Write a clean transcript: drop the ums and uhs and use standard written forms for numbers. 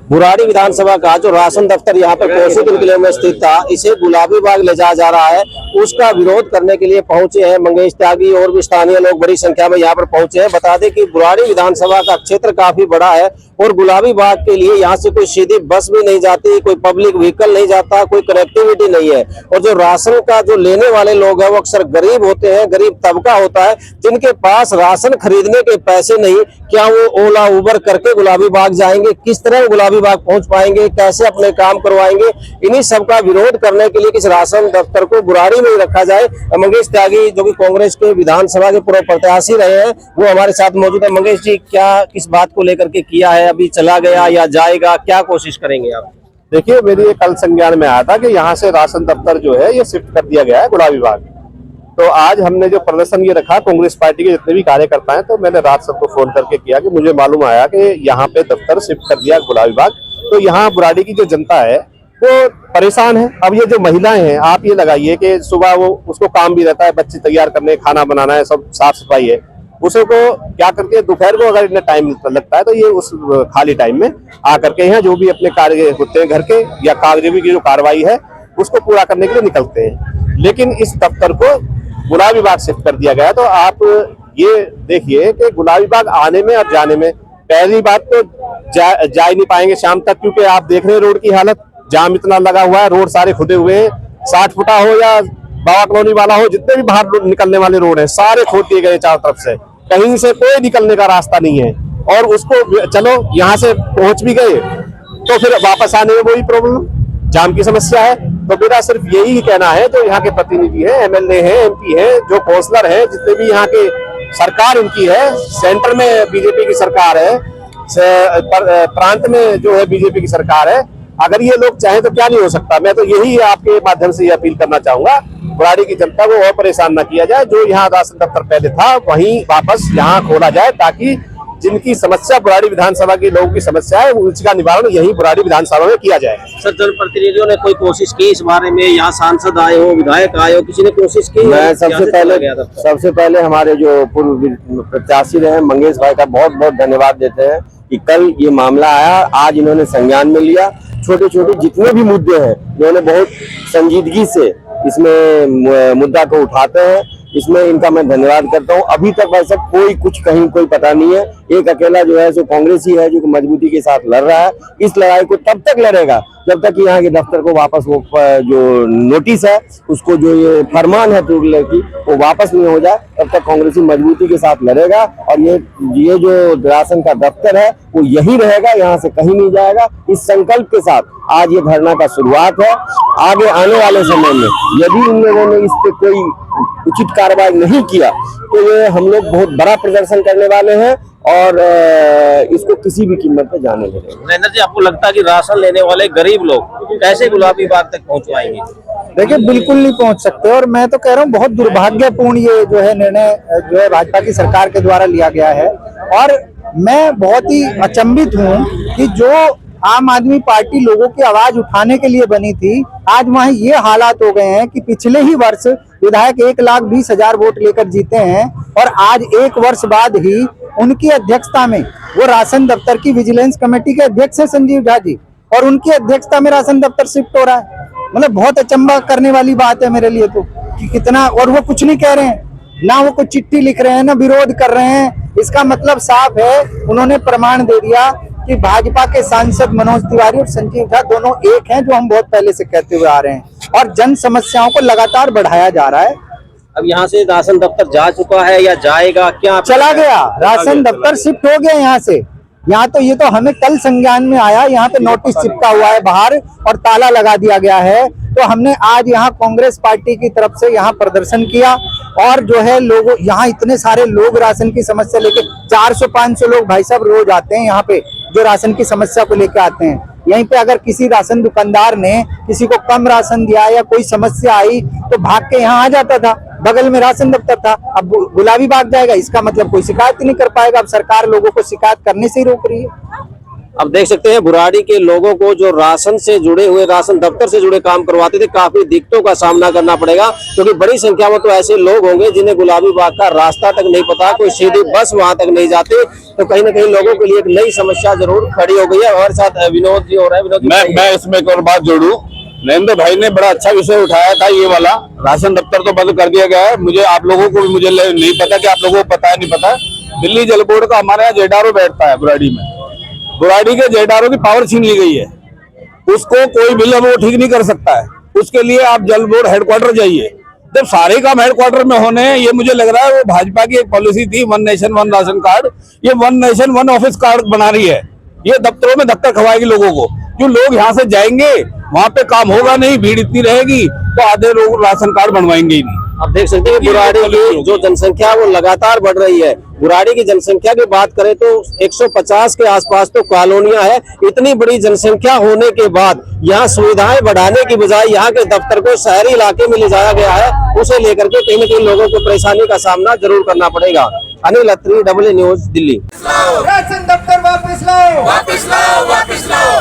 बुराड़ी विधानसभा का जो राशन दफ्तर यहाँ पर कोसीपुर किले में स्थित था, इसे गुलाबी बाग ले जाया जा रहा है। उसका विरोध करने के लिए पहुंचे हैं मंगेश त्यागी और भी स्थानीय लोग बड़ी संख्या में यहाँ पर पहुंचे हैं। बता दें कि बुराड़ी विधानसभा का क्षेत्र काफी बड़ा है और गुलाबी बाग के लिए यहाँ से कोई सीधी बस भी नहीं जाती, कोई पब्लिक व्हीकल नहीं जाता, कोई कनेक्टिविटी नहीं है। और जो राशन का जो लेने वाले लोग हैं वो अक्सर गरीब होते हैं, गरीब तबका होता है जिनके पास राशन खरीदने के पैसे नहीं। क्या वो ओला उबर करके गुलाबी बाग जाएंगे? किस तरह गुलाबी बाग पहुंच पाएंगे? कैसे अपने काम करवाएंगे? इन्हीं सब का विरोध करने के लिए किस राशन दफ्तर को बुराड़ी में ही रखा जाए। मंगेश त्यागी जो कि कांग्रेस के विधानसभा के पूर्व प्रत्याशी रहे हैं, वो हमारे साथ मौजूद है। मंगेश जी, क्या किस बात को लेकर के किया है? अभी चला गया या जाएगा? क्या कोशिश करेंगे आप? देखिए, मेरी कल संज्ञान में आया था कि यहाँ से राशन दफ्तर जो है ये शिफ्ट कर दिया गया है गुलाबी बाग। तो आज हमने जो प्रदर्शन ये रखा, कांग्रेस पार्टी के जितने भी कार्यकर्ता हैं, तो मैंने रात सबको फोन करके किया कि मुझे मालूम आया कि यहाँ पे दफ्तर शिफ्ट कर दिया गुलाबी बाग। तो यहाँ बुराड़ी की जो जनता है वो परेशान है। अब ये जो महिलाएं हैं, आप ये लगाइए कि सुबह वो उसको काम भी रहता है, बच्चे तैयार करने, खाना बनाना है, सब साफ सफाई है, उसको क्या करके दोपहर को अगर इतना टाइम लगता है तो ये उस खाली टाइम में आकर के यहाँ जो भी अपने कार्य होते हैं घर के या कागजी की जो कार्रवाई है उसको पूरा करने के लिए निकलते हैं। लेकिन इस दफ्तर को गुलाबी बाग शिफ्ट कर दिया गया। तो आप ये देखिए कि गुलाबी बाग आने में और जाने में, पहली बात तो जा ही नहीं पाएंगे शाम तक, क्योंकि आप देख रहे हैं रोड की हालत, जाम इतना लगा हुआ है, रोड सारे खुदे हुए हैं। 60 फुटा हो या बाबा कॉलोनी वाला हो, जितने भी बाहर निकलने वाले रोड हैं सारे खोद दिए गए चारों तरफ से, कहीं से कोई निकलने का रास्ता नहीं है। और उसको चलो यहाँ से पहुंच भी गए तो फिर वापस आने में वही प्रॉब्लम, जाम की समस्या है। तो मेरा सिर्फ यही कहना है, जो यहाँ के प्रतिनिधि हैं, एमएलए हैं, एमपी हैं, जो काउंसलर हैं, जितने भी यहाँ के सरकार उनकी है, सेंटर में बीजेपी की सरकार है, प्रांत में जो है बीजेपी की सरकार है, अगर ये लोग चाहें तो क्या नहीं हो सकता। मैं तो यही आपके माध्यम से अपील करना चाहूंगा, बुराड़ी की जनता को और परेशान ना किया जाए। जो यहाँ राशन दफ्तर पहले था वहीं वापस यहाँ खोला जाए, ताकि जिनकी समस्या बुराड़ी विधानसभा के लोगों की समस्या है उसका निवारण यही बुराड़ी विधानसभा में किया जाए। सर, जनप्रतिनिधियों ने कोई कोशिश की इस बारे में? यहाँ सांसद आए हो, विधायक आए हो, किसी ने कोशिश की? मैं सबसे पहले हमारे जो पूर्व प्रत्याशी रहे मंगेश भाई का बहुत बहुत धन्यवाद देते हैं कि कल ये मामला आया, आज इन्होंने संज्ञान में लिया। छोटे छोटे जितने भी मुद्दे हैं इन्होंने बहुत संजीदगी से इसमें मुद्दा को उठाते हैं, इसमें इनका मैं धन्यवाद करता हूं। अभी तक वैसे कोई कुछ कहीं कोई पता नहीं है। एक अकेला जो है सो कांग्रेस ही है जो मजबूती के साथ लड़ रहा है। इस लड़ाई को तब तक लड़ेगा जब तक यहाँ के दफ्तर को वापस वो जो नोटिस है उसको, जो ये फरमान है टूटने की, वो वापस नहीं हो जाए, तब तक कांग्रेसी मजबूती के साथ लड़ेगा। और ये जो राशन का दफ्तर है वो यही रहेगा, यहाँ से कहीं नहीं जाएगा। इस संकल्प के साथ आज ये धरना का शुरुआत है। आगे आने वाले समय में यदि इन लोगों ने इस पे कोई उचित कार्रवाई नहीं किया तो ये हम लोग बहुत बड़ा प्रदर्शन करने वाले हैं और इसको किसी भी कीमत पे जाने देंगे। नरेंद्र जी, आपको लगता है कि राशन लेने वाले गरीब लोग कैसे गुलाबी बाग तक पहुंच पाएंगे? देखिए, बिल्कुल नहीं पहुंच सकते। और मैं तो कह रहा हूँ बहुत दुर्भाग्यपूर्ण ये जो है निर्णय जो है भाजपा की सरकार के द्वारा लिया गया है। और मैं बहुत ही अचंभित हूँ कि जो आम आदमी पार्टी लोगों की आवाज उठाने के लिए बनी थी, आज वहाँ ये हालात हो गए हैं कि पिछले ही वर्ष विधायक 1,20,000 वोट लेकर जीते हैं और आज एक वर्ष बाद ही उनकी अध्यक्षता में वो राशन दफ्तर की विजिलेंस कमेटी के अध्यक्ष है संजीव झा जी, और उनकी अध्यक्षता में राशन दफ्तर शिफ्ट हो रहा है। मतलब बहुत अचंभा करने वाली बात है मेरे लिए तो कि कितना, और वो कुछ नहीं कह रहे हैं, ना वो कुछ चिट्ठी लिख रहे हैं, ना विरोध कर रहे हैं। इसका मतलब साफ है, उन्होंने प्रमाण दे दिया कि भाजपा के सांसद मनोज तिवारी और संजीव झा दोनों एक हैं, जो हम बहुत पहले से कहते हुए आ रहे हैं। और जन समस्याओं को लगातार बढ़ाया जा रहा है। अब यहाँ से राशन दफ्तर जा चुका है या जाएगा? क्या चला गया? राशन दफ्तर शिफ्ट हो गया यहाँ से। यहाँ तो ये तो हमें कल संज्ञान में आया, यहाँ पे नोटिस चिपका हुआ है बाहर और ताला लगा दिया गया है। तो हमने आज यहाँ कांग्रेस पार्टी की तरफ से यहाँ प्रदर्शन किया और जो है लोगों, यहाँ इतने सारे लोग राशन की समस्या लेके 400-500 लोग भाई साहब रोज आते हैं यहाँ पे, जो राशन की समस्या को लेकर आते हैं। यहीं पे अगर किसी राशन दुकानदार ने किसी को कम राशन दिया या कोई समस्या आई तो भाग के यहाँ आ जाता था, बगल में राशन दफ्तर था। अब गुलाबी बाग जाएगा, इसका मतलब कोई शिकायत ही नहीं कर पाएगा। अब सरकार लोगों को शिकायत करने से ही रोक रही है। अब देख सकते हैं बुराड़ी के लोगों को जो राशन से जुड़े हुए, राशन दफ्तर से जुड़े काम करवाते थे, काफी दिक्कतों का सामना करना पड़ेगा, क्योंकि बड़ी संख्या में तो ऐसे लोग होंगे जिन्हें गुलाबी बाग का रास्ता तक नहीं पता, कोई सीधी बस वहां तक नहीं जाते। तो कहीं ना कहीं लोगों के लिए एक नई समस्या जरूर खड़ी हो गई है। हमारे साथ विनोद जी हो रहे हैं। विनोद जी, मैं इसमें एक और बात जोड़ूं, नरेंद्र भाई ने बड़ा अच्छा विषय उठाया था, ये वाला राशन दफ्तर तो बंद कर दिया गया है। मुझे आप लोगों को मुझे नहीं पता कि आप लोगों को पता है नहीं पता, दिल्ली जल बोर्ड का हमारे यहाँ जेडारो बैठता है बुराड़ी में, बुराड़ी के जेडारो की पावर छीन ली गई है, उसको कोई बिल वो ठीक नहीं कर सकता है। उसके लिए आप जल बोर्ड हेडक्वार्टर जाइए, जब सारे काम हेडक्वार्टर में होने हैं। ये मुझे लग रहा है वो भाजपा की एक पॉलिसी थी, one nation one ration card, ये one nation one office card बना रही है। ये दफ्तरों में धक्का खवाएगी लोगों को, जो लोग यहाँ से जाएंगे वहां पे काम होगा नहीं, भीड़ इतनी रहेगी तो आधे लोग राशन कार्ड बनवाएंगे ही नहीं। आप देख सकते हैं बुराड़ी की जो जनसंख्या वो लगातार बढ़ रही है। बुराड़ी की जनसंख्या की बात करें तो 150 के आसपास तो कॉलोनियां है। इतनी बड़ी जनसंख्या होने के बाद यहाँ सुविधाएं बढ़ाने की बजाय यहाँ के दफ्तर को शहरी इलाके में ले जाया गया है, उसे लेकर के कहीं न कहीं लोगों को परेशानी का सामना जरूर करना पड़ेगा। अनिल अत्री, डबल न्यूज, दिल्ली। राशन दफ्तर वापस लाओ, वापस लाओ, वापस लाओ।